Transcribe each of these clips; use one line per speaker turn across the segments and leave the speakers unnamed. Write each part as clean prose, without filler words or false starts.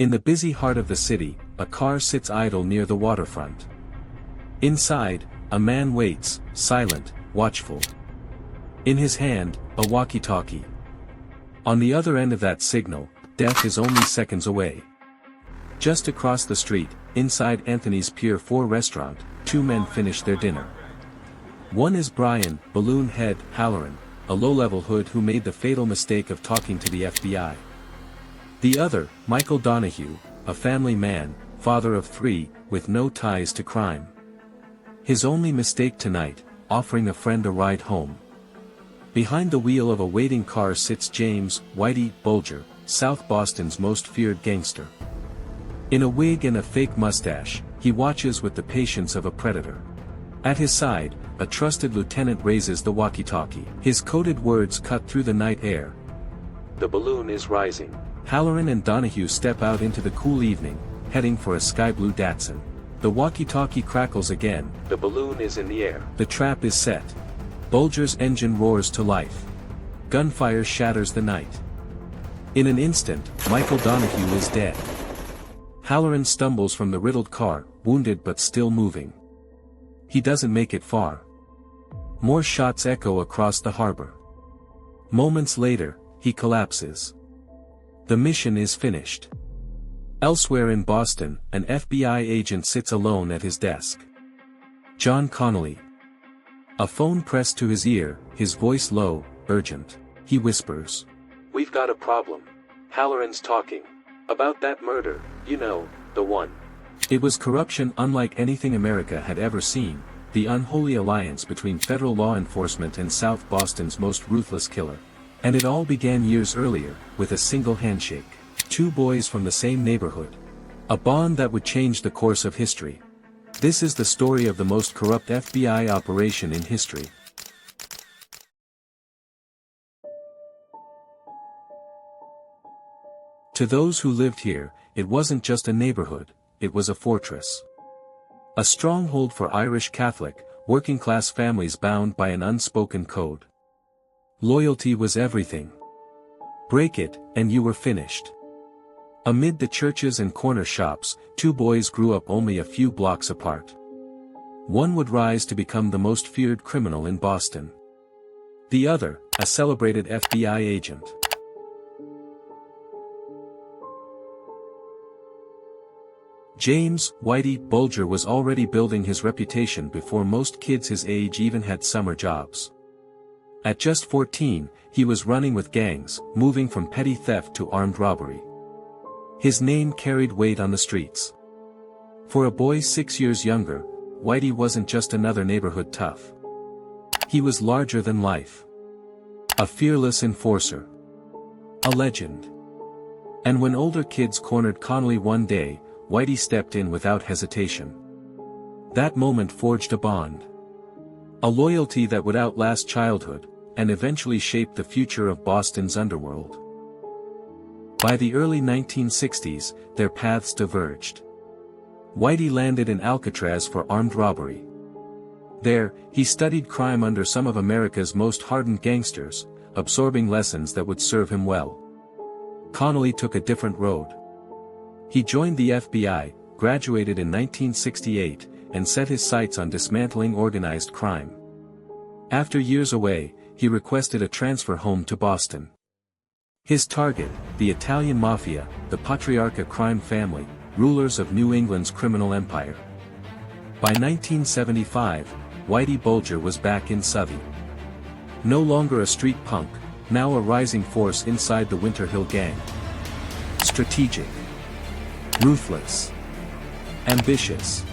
In the busy heart of the city, a car sits idle near the waterfront. Inside, a man waits, silent, watchful. In his hand, a walkie-talkie. On the other end of that signal, death is only seconds away. Just across the street, inside Anthony's Pier 4 restaurant, two men finish their dinner. One is Brian, Balloon Head, Halloran, a low-level hood who made the fatal mistake of talking to the FBI. The other, Michael Donahue, a family man, father of three, with no ties to crime. His only mistake tonight, offering a friend a ride home. Behind the wheel of a waiting car sits James, Whitey, Bulger, South Boston's most feared gangster. In a wig and a fake mustache, he watches with the patience of a predator. At his side, a trusted lieutenant raises the walkie-talkie. His coded words cut through the night air. The balloon is rising. Halloran and Donahue step out into the cool evening, heading for a sky-blue Datsun. The walkie-talkie crackles again. The balloon is in the air. The trap is set. Bulger's engine roars to life. Gunfire shatters the night. In an instant, Michael Donahue is dead. Halloran stumbles from the riddled car, wounded but still moving. He doesn't make it far. More shots echo across the harbor. Moments later, he collapses. The mission is finished. Elsewhere in Boston, an FBI agent sits alone at his desk. John Connolly. A phone pressed to his ear, his voice low, urgent. He whispers. "We've got a problem. Halloran's talking. About that murder, you know, the one." It was corruption unlike anything America had ever seen, the unholy alliance between federal law enforcement and South Boston's most ruthless killer. And it all began years earlier, with a single handshake. Two boys from the same neighborhood. A bond that would change the course of history. This is the story of the most corrupt FBI operation in history. To those who lived here, it wasn't just a neighborhood, it was a fortress. A stronghold for Irish Catholic, working-class families bound by an unspoken code. Loyalty was everything. Break it, and you were finished. Amid the churches and corner shops, two boys grew up only a few blocks apart. One would rise to become the most feared criminal in Boston. The other, a celebrated FBI agent. James, Whitey, Bulger was already building his reputation before most kids his age even had summer jobs. At just 14, he was running with gangs, moving from petty theft to armed robbery. His name carried weight on the streets. For a boy 6 years younger, Whitey wasn't just another neighborhood tough. He was larger than life. A fearless enforcer. A legend. And when older kids cornered Connolly one day, Whitey stepped in without hesitation. That moment forged a bond. A loyalty that would outlast childhood, and eventually shape the future of Boston's underworld. By the early 1960s, their paths diverged. Whitey landed in Alcatraz for armed robbery. There, he studied crime under some of America's most hardened gangsters, absorbing lessons that would serve him well. Connolly took a different road. He joined the FBI, graduated in 1968, and set his sights on dismantling organized crime. After years away, he requested a transfer home to Boston. His target, the Italian Mafia, the Patriarca crime family, rulers of New England's criminal empire. By 1975, Whitey Bulger was back in Southie. No longer a street punk, now a rising force inside the Winter Hill Gang. Strategic. Ruthless. Ambitious.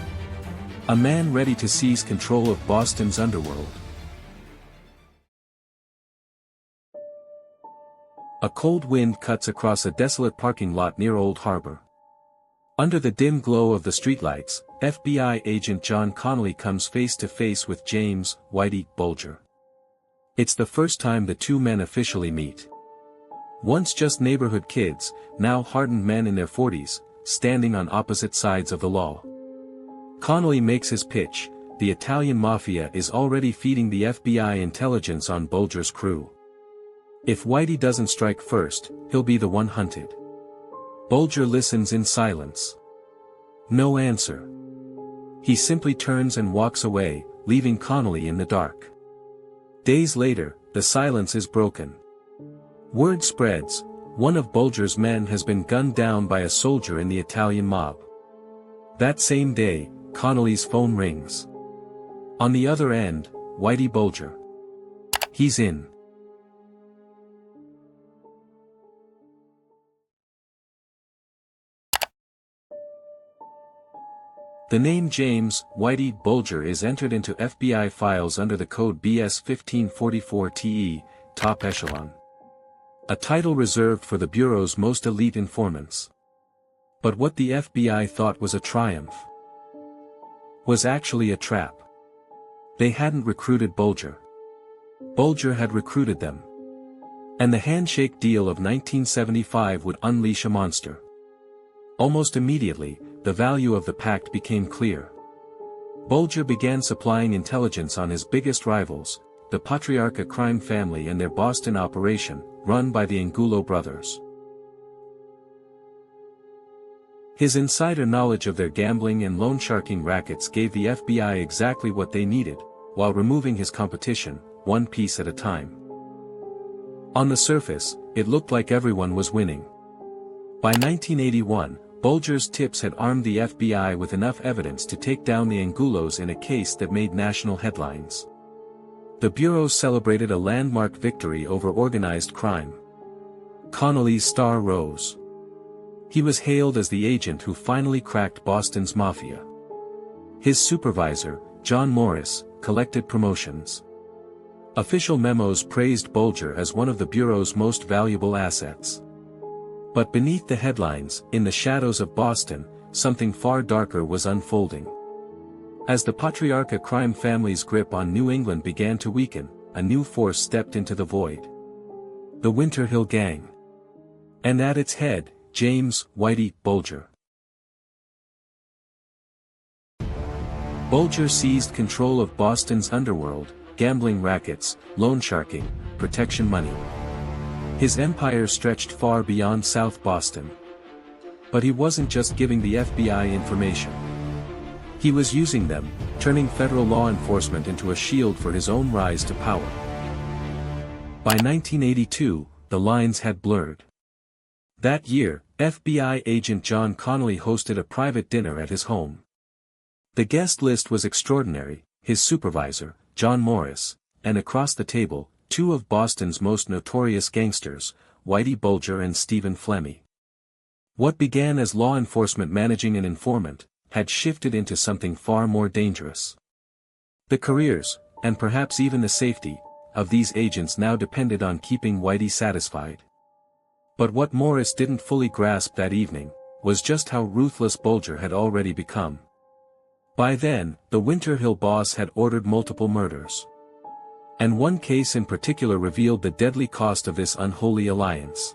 A man ready to seize control of Boston's underworld. A cold wind cuts across a desolate parking lot near Old Harbor. Under the dim glow of the streetlights, FBI agent John Connolly comes face to face with James, Whitey, Bulger. It's the first time the two men officially meet. Once just neighborhood kids, now hardened men in their 40s, standing on opposite sides of the law. Connolly makes his pitch: the Italian Mafia is already feeding the FBI intelligence on Bulger's crew. If Whitey doesn't strike first, he'll be the one hunted. Bulger listens in silence. No answer. He simply turns and walks away, leaving Connolly in the dark. Days later, the silence is broken. Word spreads, one of Bulger's men has been gunned down by a soldier in the Italian mob. That same day, Connolly's phone rings. On the other end, Whitey Bulger. He's in. The name James Whitey Bulger is entered into FBI files under the code BS 1544-TE, Top Echelon. A title reserved for the Bureau's most elite informants. But what the FBI thought was a triumph was actually a trap. They hadn't recruited Bulger. Bulger had recruited them. And the handshake deal of 1975 would unleash a monster. Almost immediately, the value of the pact became clear. Bulger began supplying intelligence on his biggest rivals, the Patriarca crime family and their Boston operation, run by the Angulo brothers. His insider knowledge of their gambling and loan-sharking rackets gave the FBI exactly what they needed, while removing his competition, one piece at a time. On the surface, it looked like everyone was winning. By 1981, Bulger's tips had armed the FBI with enough evidence to take down the Angulos in a case that made national headlines. The Bureau celebrated a landmark victory over organized crime. Connolly's star rose. He was hailed as the agent who finally cracked Boston's mafia. His supervisor, John Morris, collected promotions. Official memos praised Bulger as one of the Bureau's most valuable assets. But beneath the headlines, in the shadows of Boston, something far darker was unfolding. As the Patriarca crime family's grip on New England began to weaken, a new force stepped into the void. The Winter Hill Gang. And at its head, James Whitey Bulger. Bulger seized control of Boston's underworld, gambling rackets, loan sharking, protection money. His empire stretched far beyond South Boston. But he wasn't just giving the FBI information. He was using them, turning federal law enforcement into a shield for his own rise to power. By 1982, the lines had blurred. That year, FBI agent John Connolly hosted a private dinner at his home. The guest list was extraordinary, his supervisor, John Morris, and across the table, two of Boston's most notorious gangsters, Whitey Bulger and Stephen Flemmi. What began as law enforcement managing an informant, had shifted into something far more dangerous. The careers, and perhaps even the safety, of these agents now depended on keeping Whitey satisfied. But what Morris didn't fully grasp that evening, was just how ruthless Bulger had already become. By then, the Winter Hill boss had ordered multiple murders. And one case in particular revealed the deadly cost of this unholy alliance.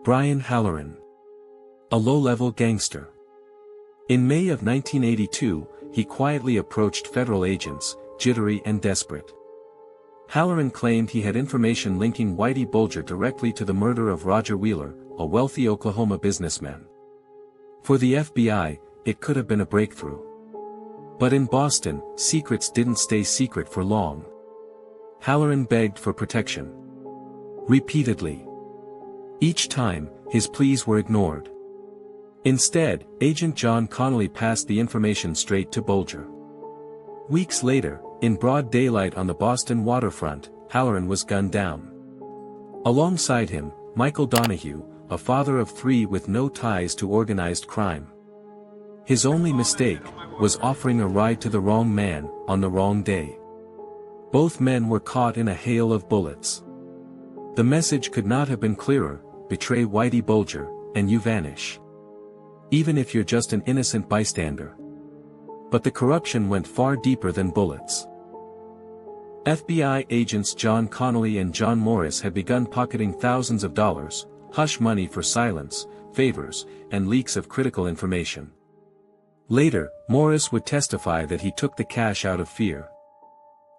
Brian Halloran. A low-level gangster. In May of 1982, he quietly approached federal agents, jittery and desperate. Halloran claimed he had information linking Whitey Bulger directly to the murder of Roger Wheeler, a wealthy Oklahoma businessman. For the FBI, it could have been a breakthrough. But in Boston, secrets didn't stay secret for long. Halloran begged for protection. Repeatedly. Each time, his pleas were ignored. Instead, Agent John Connolly passed the information straight to Bulger. Weeks later, in broad daylight on the Boston waterfront, Halloran was gunned down. Alongside him, Michael Donahue, a father of three with no ties to organized crime. His only mistake was offering a ride to the wrong man, on the wrong day. Both men were caught in a hail of bullets. The message could not have been clearer: betray Whitey Bulger, and you vanish. Even if you're just an innocent bystander. But the corruption went far deeper than bullets. FBI agents John Connolly and John Morris had begun pocketing thousands of dollars, hush money for silence, favors, and leaks of critical information. Later, Morris would testify that he took the cash out of fear.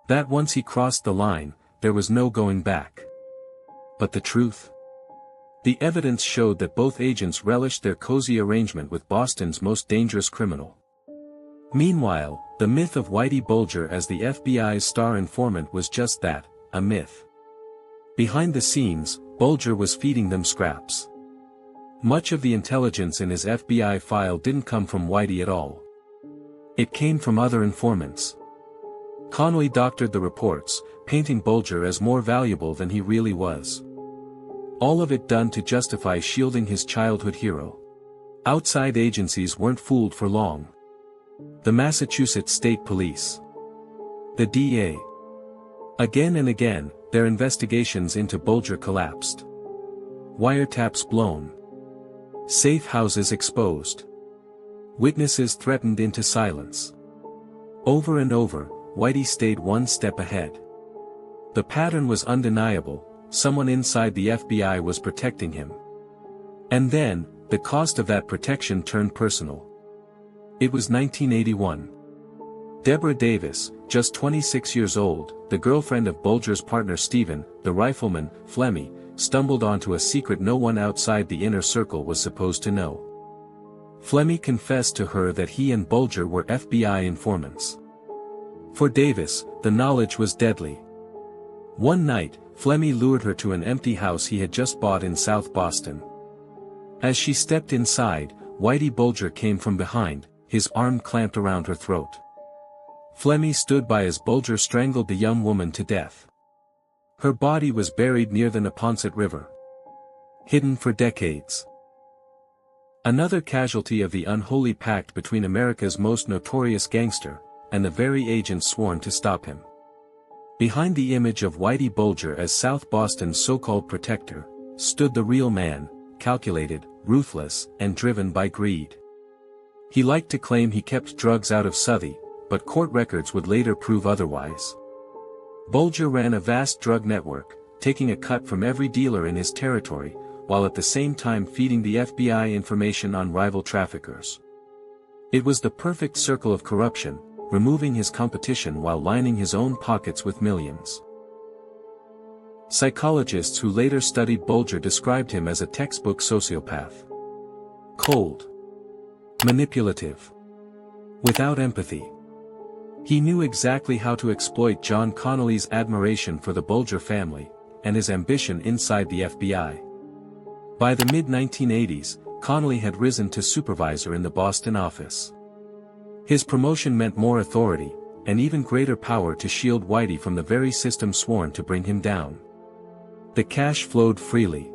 That once he crossed the line, there was no going back. But the truth? The evidence showed that both agents relished their cozy arrangement with Boston's most dangerous criminal. Meanwhile, the myth of Whitey Bulger as the FBI's star informant was just that, a myth. Behind the scenes, Bulger was feeding them scraps. Much of the intelligence in his FBI file didn't come from Whitey at all. It came from other informants. Connolly doctored the reports, painting Bulger as more valuable than he really was. All of it done to justify shielding his childhood hero. Outside agencies weren't fooled for long. The Massachusetts State Police. The DA. Again and again, their investigations into Bulger collapsed. Wiretaps blown. Safe houses exposed. Witnesses threatened into silence. Over and over, Whitey stayed one step ahead. The pattern was undeniable, someone inside the FBI was protecting him. And then, the cost of that protection turned personal. It was 1981. Deborah Davis, just 26 years old, the girlfriend of Bulger's partner Stephen, the rifleman, Flemmy, stumbled onto a secret no one outside the inner circle was supposed to know. Flemmy confessed to her that he and Bulger were FBI informants. For Davis, the knowledge was deadly. One night, Flemmy lured her to an empty house he had just bought in South Boston. As she stepped inside, Whitey Bulger came from behind, his arm clamped around her throat. Flemmy stood by as Bulger strangled the young woman to death. Her body was buried near the Neponset River. Hidden for decades. Another casualty of the unholy pact between America's most notorious gangster, and the very agents sworn to stop him. Behind the image of Whitey Bulger as South Boston's so-called protector, stood the real man, calculated, ruthless, and driven by greed. He liked to claim he kept drugs out of Southie, but court records would later prove otherwise. Bulger ran a vast drug network, taking a cut from every dealer in his territory, while at the same time feeding the FBI information on rival traffickers. It was the perfect circle of corruption, removing his competition while lining his own pockets with millions. Psychologists who later studied Bulger described him as a textbook sociopath. Cold. Manipulative. Without empathy. He knew exactly how to exploit John Connolly's admiration for the Bulger family, and his ambition inside the FBI. By the mid-1980s, Connolly had risen to supervisor in the Boston office. His promotion meant more authority, and even greater power to shield Whitey from the very system sworn to bring him down. The cash flowed freely.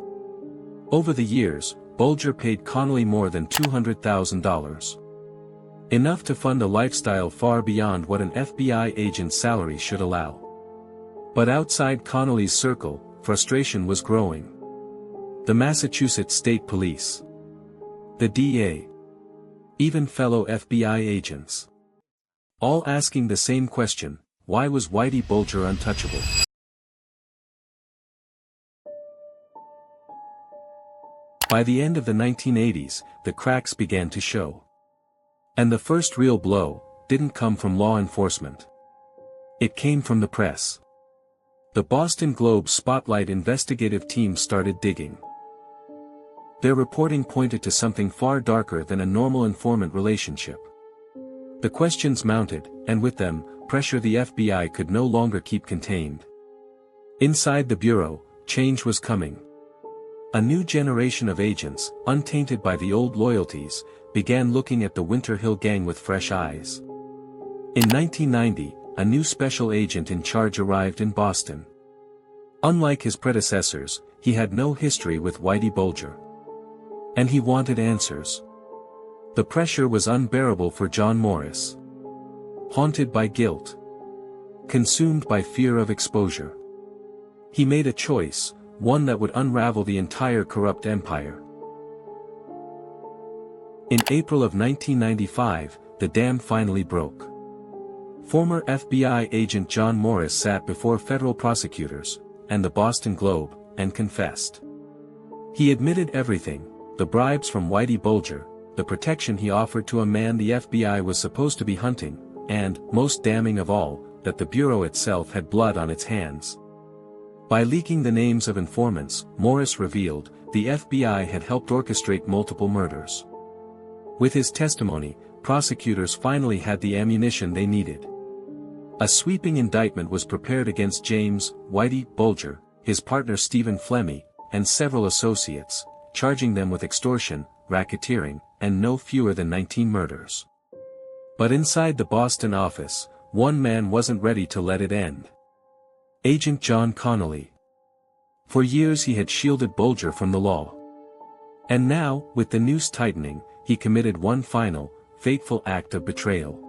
Over the years, Bulger paid Connolly more than $200,000. Enough to fund a lifestyle far beyond what an FBI agent's salary should allow. But outside Connolly's circle, frustration was growing. The Massachusetts State Police. The DA. Even fellow FBI agents. All asking the same question, why was Whitey Bulger untouchable? By the end of the 1980s, the cracks began to show. And the first real blow didn't come from law enforcement. It came from the press. The Boston Globe Spotlight investigative team started digging. Their reporting pointed to something far darker than a normal informant relationship. The questions mounted, and with them, pressure the FBI could no longer keep contained. Inside the bureau, change was coming. A new generation of agents, untainted by the old loyalties, began looking at the Winter Hill Gang with fresh eyes. In 1990, a new special agent in charge arrived in Boston. Unlike his predecessors, he had no history with Whitey Bulger. And he wanted answers. The pressure was unbearable for John Morris. Haunted by guilt. Consumed by fear of exposure. He made a choice, one that would unravel the entire corrupt empire. In April of 1995, the dam finally broke. Former FBI agent John Morris sat before federal prosecutors, and the Boston Globe, and confessed. He admitted everything, the bribes from Whitey Bulger, the protection he offered to a man the FBI was supposed to be hunting, and, most damning of all, that the Bureau itself had blood on its hands. By leaking the names of informants, Morris revealed, the FBI had helped orchestrate multiple murders. With his testimony, prosecutors finally had the ammunition they needed. A sweeping indictment was prepared against James Whitey Bulger, his partner Stephen Flemmi, and several associates, charging them with extortion, racketeering, and no fewer than 19 murders. But inside the Boston office, one man wasn't ready to let it end. Agent John Connolly. For years he had shielded Bulger from the law. And now, with the noose tightening, he committed one final, fateful act of betrayal.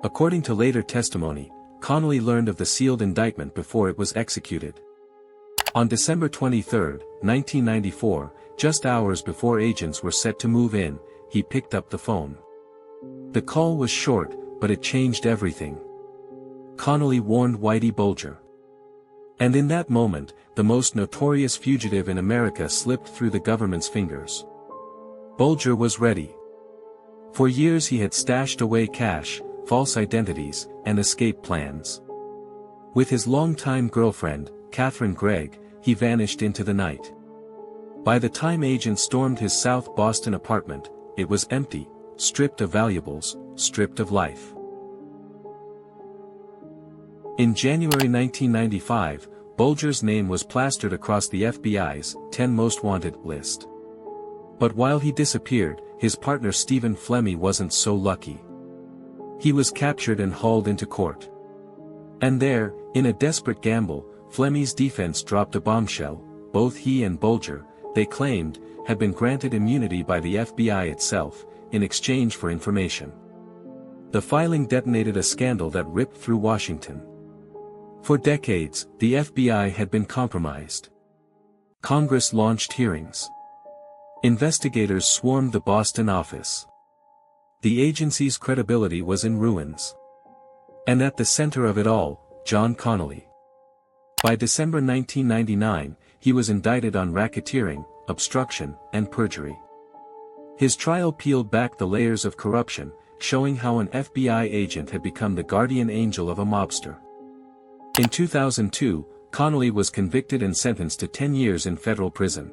According to later testimony, Connolly learned of the sealed indictment before it was executed. On December 23, 1994, just hours before agents were set to move in, he picked up the phone. The call was short, but it changed everything. Connolly warned Whitey Bulger. And in that moment, the most notorious fugitive in America slipped through the government's fingers. Bulger was ready. For years he had stashed away cash, false identities, and escape plans. With his longtime girlfriend, Catherine Gregg, he vanished into the night. By the time agents stormed his South Boston apartment, it was empty, stripped of valuables, stripped of life. In January 1995, Bulger's name was plastered across the FBI's 10 Most Wanted list. But while he disappeared, his partner Stephen Flemmi wasn't so lucky. He was captured and hauled into court. And there, in a desperate gamble, Flemmi's defense dropped a bombshell. Both he and Bulger, they claimed, had been granted immunity by the FBI itself, in exchange for information. The filing detonated a scandal that ripped through Washington. For decades, the FBI had been compromised. Congress launched hearings. Investigators swarmed the Boston office. The agency's credibility was in ruins. And at the center of it all, John Connolly. By December 1999, he was indicted on racketeering, obstruction, and perjury. His trial peeled back the layers of corruption, showing how an FBI agent had become the guardian angel of a mobster. In 2002, Connolly was convicted and sentenced to 10 years in federal prison.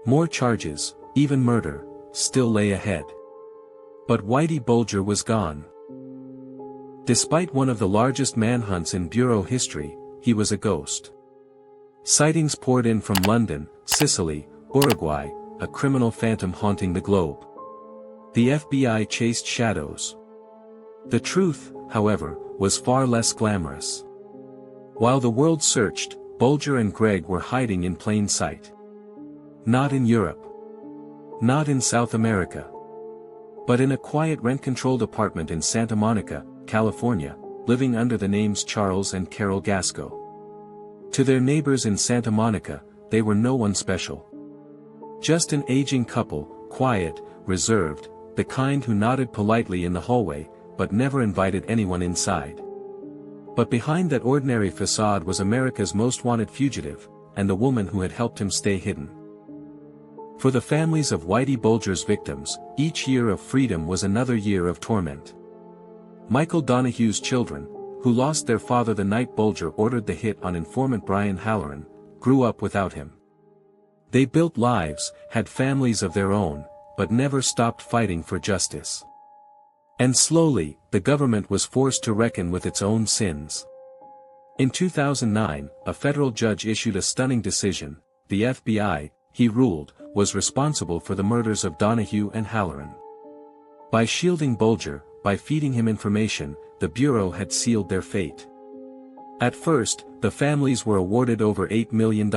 More charges, even murder, still lay ahead. But Whitey Bulger was gone. Despite one of the largest manhunts in bureau history, he was a ghost. Sightings poured in from London, Sicily, Uruguay, a criminal phantom haunting the globe. The FBI chased shadows. The truth, however, was far less glamorous. While the world searched, Bulger and Gregg were hiding in plain sight. Not in Europe. Not in South America. But in a quiet rent-controlled apartment in Santa Monica, California, living under the names Charles and Carol Gasco. To their neighbors in Santa Monica, they were no one special. Just an aging couple, quiet, reserved, the kind who nodded politely in the hallway, but never invited anyone inside. But behind that ordinary facade was America's most wanted fugitive, and the woman who had helped him stay hidden. For the families of Whitey Bulger's victims, each year of freedom was another year of torment. Michael Donahue's children, who lost their father the night Bulger ordered the hit on informant Brian Halloran, grew up without him. They built lives, had families of their own, but never stopped fighting for justice. And slowly, the government was forced to reckon with its own sins. In 2009, a federal judge issued a stunning decision. The FBI, he ruled, was responsible for the murders of Donahue and Halloran. By shielding Bulger, by feeding him information, the Bureau had sealed their fate. At first, the families were awarded over $8 million.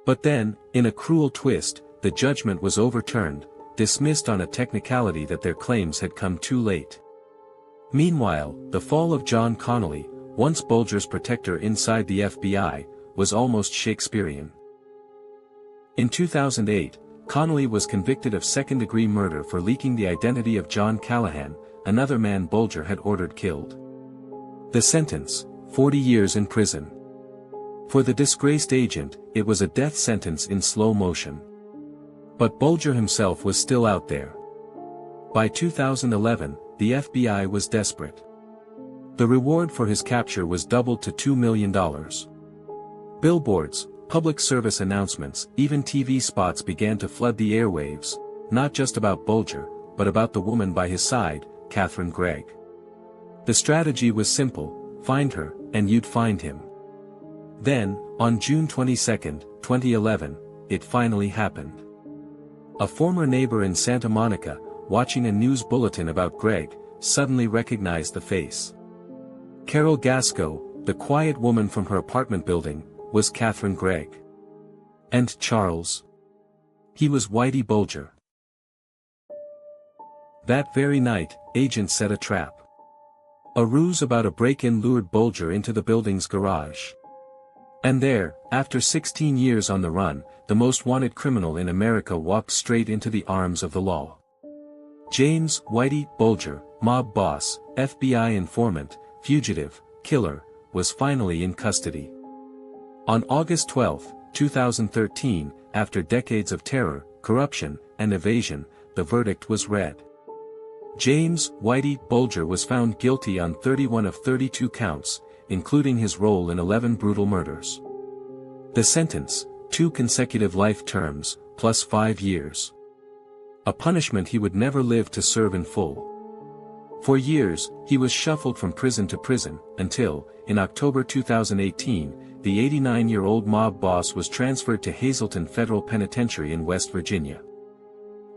But then, in a cruel twist, the judgment was overturned, dismissed on a technicality that their claims had come too late. Meanwhile, the fall of John Connolly, once Bulger's protector inside the FBI, was almost Shakespearean. In 2008, Connolly was convicted of second-degree murder for leaking the identity of John Callahan, another man Bulger had ordered killed. The sentence, 40 years in prison. For the disgraced agent, it was a death sentence in slow motion. But Bulger himself was still out there. By 2011, the FBI was desperate. The reward for his capture was doubled to $2 million. Billboards, public service announcements, even TV spots began to flood the airwaves, not just about Bulger, but about the woman by his side, Catherine Greig. The strategy was simple: find her, and you'd find him. Then, on June 22, 2011, it finally happened. A former neighbor in Santa Monica, watching a news bulletin about Greig, suddenly recognized the face. Carol Gasco, the quiet woman from her apartment building, was Catherine Greig. And Charles? He was Whitey Bulger. That very night, agents set a trap. A ruse about a break-in lured Bulger into the building's garage. And there, after 16 years on the run, the most wanted criminal in America walked straight into the arms of the law. James Whitey Bulger, mob boss, FBI informant, fugitive, killer, was finally in custody. On August 12, 2013, after decades of terror, corruption, and evasion, the verdict was read. James Whitey Bulger was found guilty on 31 of 32 counts, including his role in 11 brutal murders. The sentence, 2 consecutive life terms, plus 5 years. A punishment he would never live to serve in full. For years, he was shuffled from prison to prison, until, in October 2018, the 89-year-old mob boss was transferred to Hazleton Federal Penitentiary in West Virginia.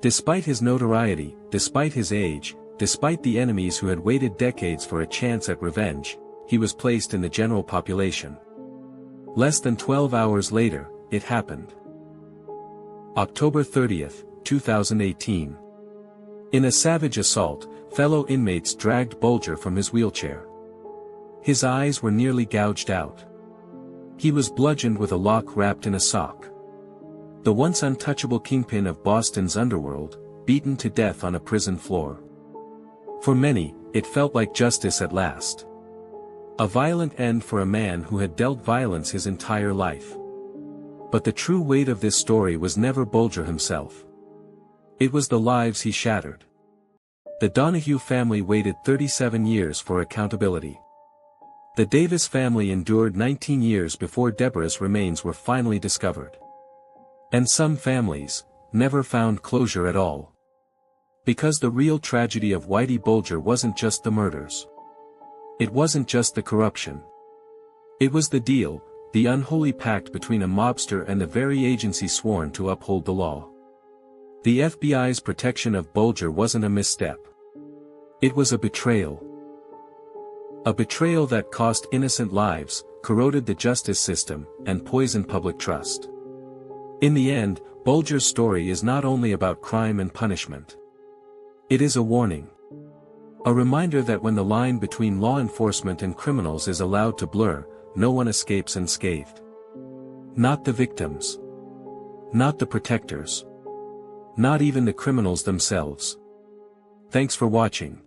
Despite his notoriety, despite his age, despite the enemies who had waited decades for a chance at revenge, he was placed in the general population. Less than 12 hours later, it happened. October 30, 2018. In a savage assault, fellow inmates dragged Bulger from his wheelchair. His eyes were nearly gouged out. He was bludgeoned with a lock wrapped in a sock. The once untouchable kingpin of Boston's underworld, beaten to death on a prison floor. For many, it felt like justice at last. A violent end for a man who had dealt violence his entire life. But the true weight of this story was never Bulger himself. It was the lives he shattered. The Donahue family waited 37 years for accountability. The Davis family endured 19 years before Deborah's remains were finally discovered. And some families never found closure at all. Because the real tragedy of Whitey Bulger wasn't just the murders. It wasn't just the corruption. It was the deal, the unholy pact between a mobster and the very agency sworn to uphold the law. The FBI's protection of Bulger wasn't a misstep. It was a betrayal. A betrayal that cost innocent lives, corroded the justice system, and poisoned public trust. In the end, Bulger's story is not only about crime and punishment. It is a warning. A reminder that when the line between law enforcement and criminals is allowed to blur, no one escapes unscathed. Not the victims. Not the protectors. Not even the criminals themselves. Thanks for watching.